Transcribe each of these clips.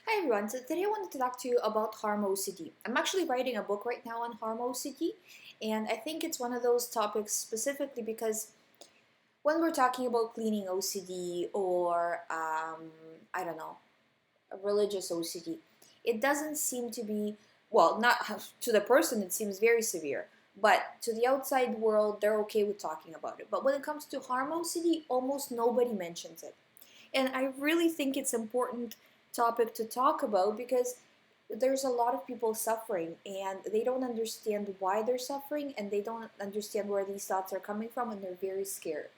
Hi everyone, so today I wanted to talk to you about harm OCD. I'm actually writing a book right now on harm OCD, and I think it's one of those topics specifically because when we're talking about cleaning OCD or, I don't know, a religious OCD, it doesn't seem to be, well, not to the person, it seems very severe, but to the outside world, they're okay with talking about it. But when it comes to harm OCD, almost nobody mentions it. And I really think it's important topic to talk about because there's a lot of people suffering and they don't understand why they're suffering and they don't understand where these thoughts are coming from and they're very scared.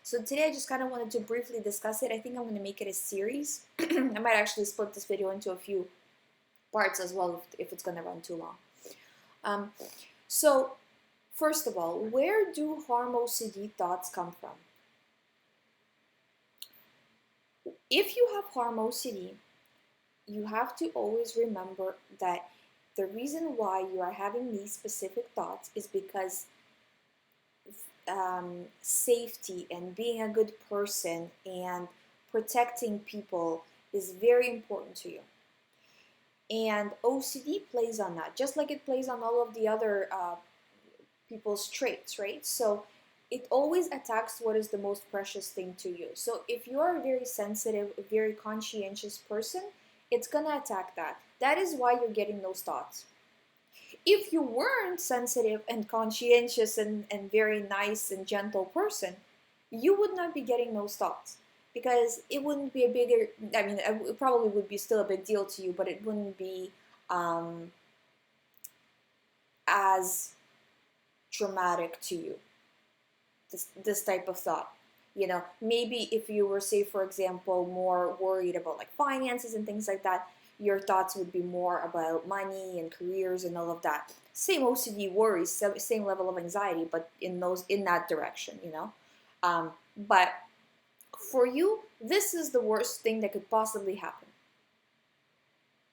So today I just kind of wanted to briefly discuss it. I think I'm going to make it a series. I might actually split this video into a few parts as well if it's going to run too long. Um, so first of all, where do harm OCD thoughts come from? If you have harm OCD, you have to always remember that the reason why you are having these specific thoughts is because safety and being a good person and protecting people is very important to you. And OCD plays on that, just like it plays on all of the other people's traits, right? So it always attacks what is the most precious thing to you. So if you are a very sensitive, a very conscientious person, it's gonna attack that. That is why you're getting those thoughts. If you weren't sensitive and conscientious and very nice and gentle person, you would not be getting those thoughts because it wouldn't be a bigger, I mean, it probably would be still a big deal to you, but it wouldn't be um, as traumatic to you, this type of thought. You know, maybe if you were, say, for example, more worried about like finances and things like that, your thoughts would be more about money and careers and all of that. Same OCD worries, same level of anxiety, but in that direction, you know. But for you, this is the worst thing that could possibly happen.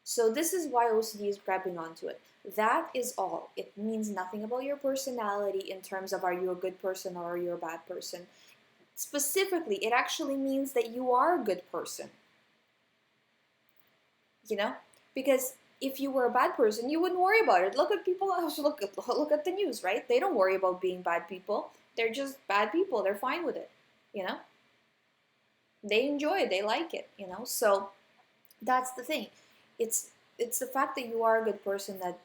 So this is why OCD is grabbing onto it. That is all. It means nothing about your personality in terms of are you a good person or are you a bad person. Specifically, it actually means that you are a good person. You know? Because if you were a bad person, you wouldn't worry about it. Look at people, look at the news, right? They don't worry about being bad people. They're just bad people. They're fine with it, you know? They enjoy it. They like it, you know? So that's the thing. It's it's the fact that you are a good person that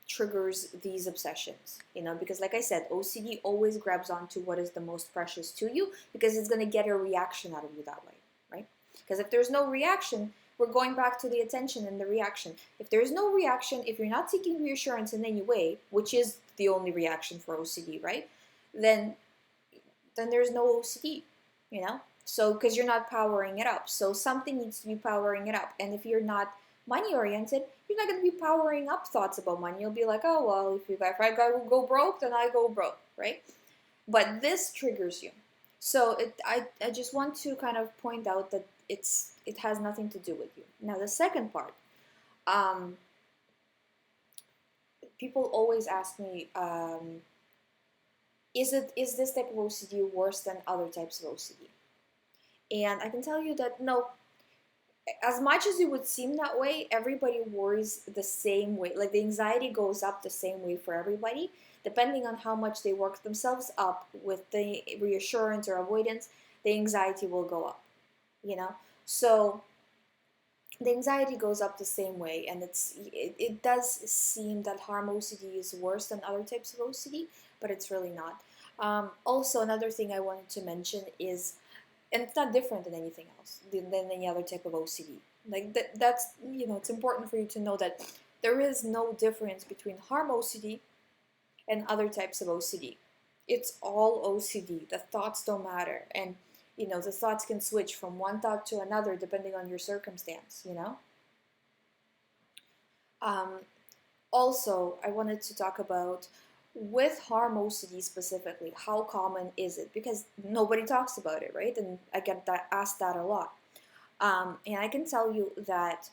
triggers these obsessions, you know, because like I said, OCD always grabs onto what is the most precious to you because it's going to get a reaction out of you that way, right? Because if there's no reaction, we're going back to the attention and the reaction. If there's no reaction, if you're not seeking reassurance in any way, which is the only reaction for OCD, right? then then there's no OCD, you know? So, because you're not powering it up. So, something needs to be powering it up. And if you're not money oriented, you're not going to be powering up thoughts about money. You'll be like, oh, well, if I go broke, then I go broke, right? But this triggers you. So, I just want to kind of point out that it has nothing to do with you. Now, the second part, um, people always ask me, is this type of OCD worse than other types of OCD? And I can tell you that no, as much as it would seem that way, everybody worries the same way. Like the anxiety goes up the same way for everybody, depending on how much they work themselves up with the reassurance or avoidance, the anxiety will go up, you know? So the anxiety goes up the same way, and it does seem that harm OCD is worse than other types of OCD, but it's really not. Also, another thing I wanted to mention is, and it's not different than anything else than any other type of OCD. Like that's it's important for you to know that there is no difference between harm OCD and other types of OCD. It's all OCD. The thoughts don't matter, and the thoughts can switch from one thought to another depending on your circumstance. Um, Also, I wanted to talk about with harm OCD specifically, how common is it? Because nobody talks about it, right? And I get that asked that a lot. And I can tell you that,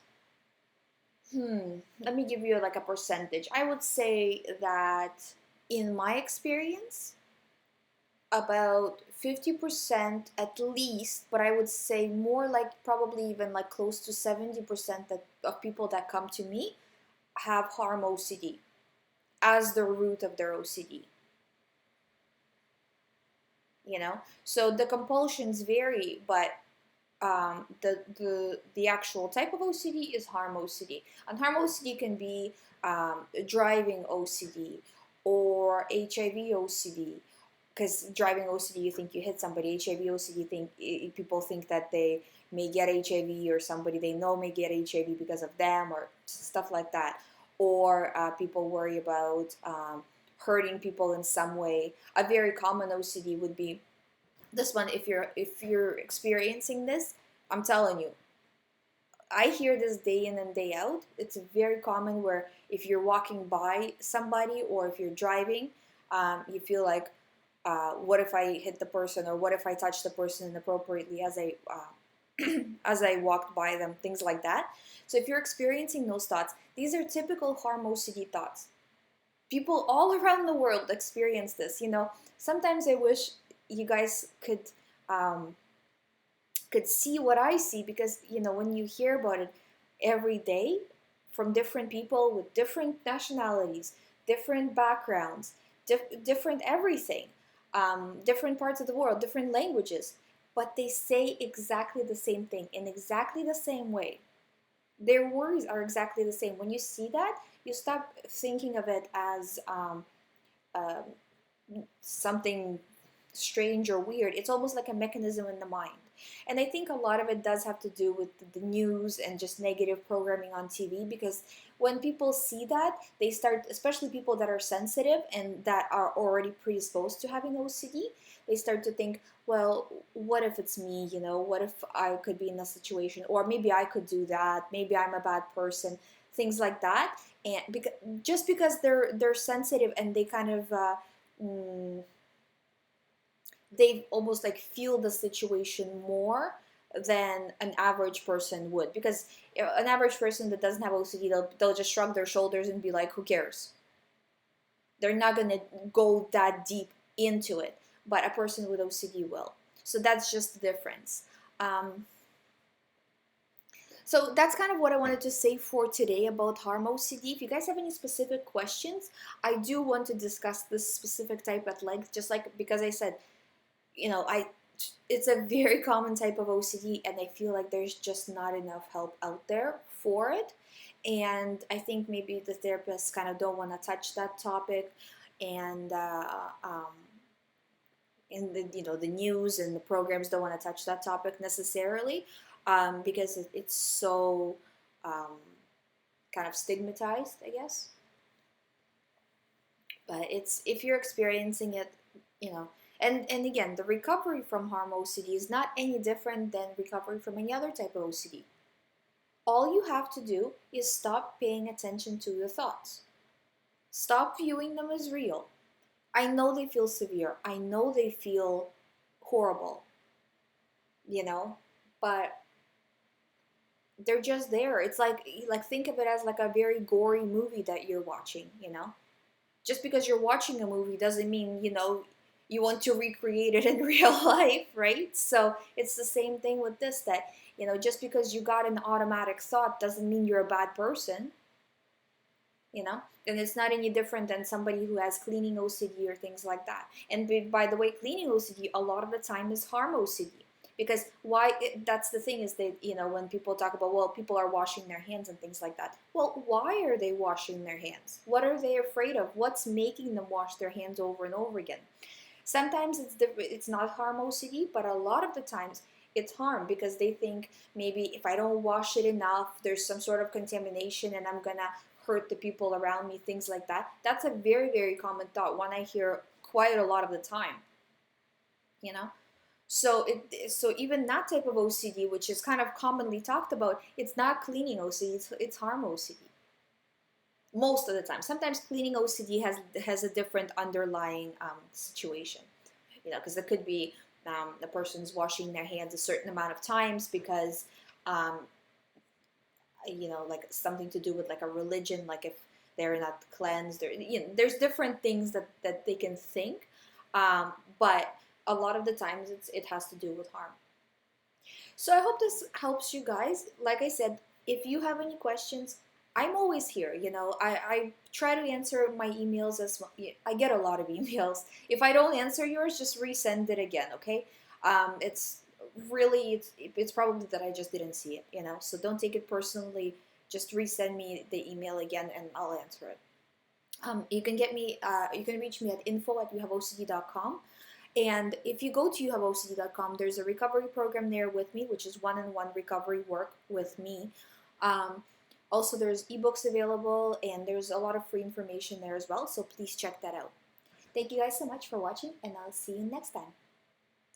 let me give you like a percentage. I would say that in my experience, about 50% at least, but I would say more like probably even like close to 70% of people that come to me have harm OCD as the root of their OCD. You know, so the compulsions vary, but the actual type of OCD is harm OCD. And harm OCD can be driving OCD or HIV OCD. Because driving OCD, you think you hit somebody. HIV OCD, people think that they may get HIV, or somebody they know may get HIV because of them, or stuff like that. Or people worry about hurting people in some way. A very common OCD would be this one. If you're experiencing this, I'm telling you, I hear this day in and day out. It's very common where if you're walking by somebody or if you're driving, you feel like, what if I hit the person, or what if I touch the person inappropriately as I as I walked by them, things like that. So if you're experiencing those thoughts, these are typical harm OCD thoughts. People all around the world experience this. Sometimes I wish you guys um, could see what I see, because when you hear about it every day from different people with different nationalities, different backgrounds, different everything, different parts of the world, different languages, but they say exactly the same thing in exactly the same way. Their worries are exactly the same. When you see that, you stop thinking of it as uh, something strange or weird. It's almost like a mechanism in the mind. And I think a lot of it does have to do with the news and just negative programming on TV, because when people see that, they start, especially people that are sensitive and that are already predisposed to having OCD, they start to think, well, what if it's me? What if I could be in a situation, or maybe I could do that, maybe I'm a bad person, things like that. And just because they're sensitive, and they kind of mm, they almost like feel the situation more than an average person would, because an average person that doesn't have OCD, they'll just shrug their shoulders and be like, who cares? They're not going to go that deep into it, but a person with OCD will. So that's just the difference. So that's kind of what I wanted to say for today about harm OCD. If you guys have any specific questions, I do want to discuss this specific type at length, just like, because I said, I it's a very common type of OCD, and I feel like there's just not enough help out there for it. And I think maybe the therapists kind of don't want to touch that topic, and in the news and the programs don't want to touch that topic necessarily, because it's so um, kind of stigmatized, I guess. But it's, if you're experiencing it, you know and again, the recovery from harm OCD is not any different than recovery from any other type of OCD. All you have to do is stop paying attention to your thoughts. Stop viewing them as real. I know they feel severe. I know they feel horrible, but they're just there. It's like think of it as like a very gory movie that you're watching. Just because you're watching a movie doesn't mean, you want to recreate it in real life, right? So it's the same thing with this, that, just because you got an automatic thought doesn't mean you're a bad person, and it's not any different than somebody who has cleaning OCD or things like that. And by the way, cleaning OCD a lot of the time is harm OCD. Because that's the thing, is that, when people talk about, well, people are washing their hands and things like that. Well, why are they washing their hands? What are they afraid of? What's making them wash their hands over and over again? Sometimes it's not harm OCD, but a lot of the times it's harm, because they think maybe if I don't wash it enough, there's some sort of contamination and I'm gonna hurt the people around me, things like that. That's a very, very common thought, one I hear quite a lot of the time, you know? So even that type of OCD, which is kind of commonly talked about, it's not cleaning OCD, it's harm OCD. Most of the time. Sometimes cleaning OCD has a different underlying situation, because it could be the person's washing their hands a certain amount of times because, um, like something to do with like a religion, like if they're not cleansed, or there's different things that they can think, but a lot of the times it has to do with harm. So I hope this helps you guys. Like I said, if you have any questions, I'm always here. I try to answer my emails as well. I get a lot of emails. If I don't answer yours, just resend it again, okay? It's really, it's probably that I just didn't see it, So don't take it personally. Just resend me the email again and I'll answer it. You can reach me at info@youhaveocd.com. And if you go to youhaveocd.com, there's a recovery program there with me, which is one-on-one recovery work with me. Also, there's ebooks available, and there's a lot of free information there as well, so please check that out. Thank you guys so much for watching, and I'll see you next time.